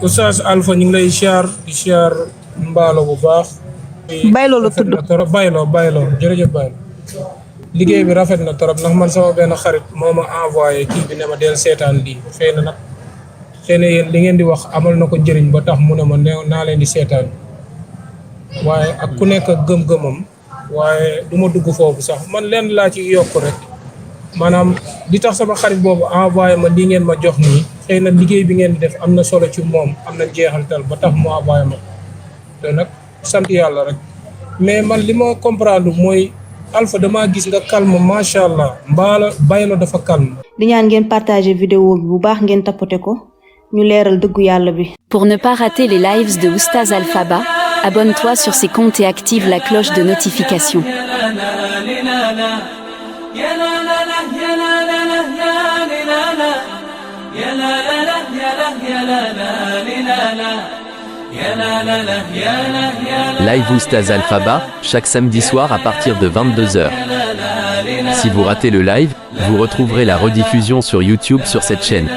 Oustaz Alpha ñu ngi lay siyaar mbaalo bu baax. Baylo la tudd Baylo jërëjëf Baylo. liggéey bi rafet na trop ndax man sama benn xarit moo ma envoyé kii bi ne ma del seetaan lii xëy na nag xëy na yéen li ngeen di wax amal na ko njëriñ ba tax mu ne ma naa leen di seetaan waaye ak ku nekk ak gëm-gëmam waaye du ma dugg foofu sax man leen laa ci yokk rek maanaam di tax sama xarit boobu envoyé ma lii ngeen ma jox nii xëy na liggéey bi ngeen di def am na solo ci moom am na jeexaltal ba tax mu envoyé ma te nag sant yàlla rek mais man li ma comprendre mooy Alpha dama gis nga calme macha allah mbaala Baylo dafa calme. di ñaan ngeen partager vidéo bi bu baax ngeen tapoter ko ñu leeral dëggu yàlla bi. Pour ne pas rater les lives de Oustaz Alpha Ba, abonne-toi sur ses comptes et active la cloche de notification. Live Oustaz Alpha Ba, chaque samedi soir à partir de 22h. Si vous ratez le live, vous retrouverez la rediffusion sur YouTube sur cette chaîne.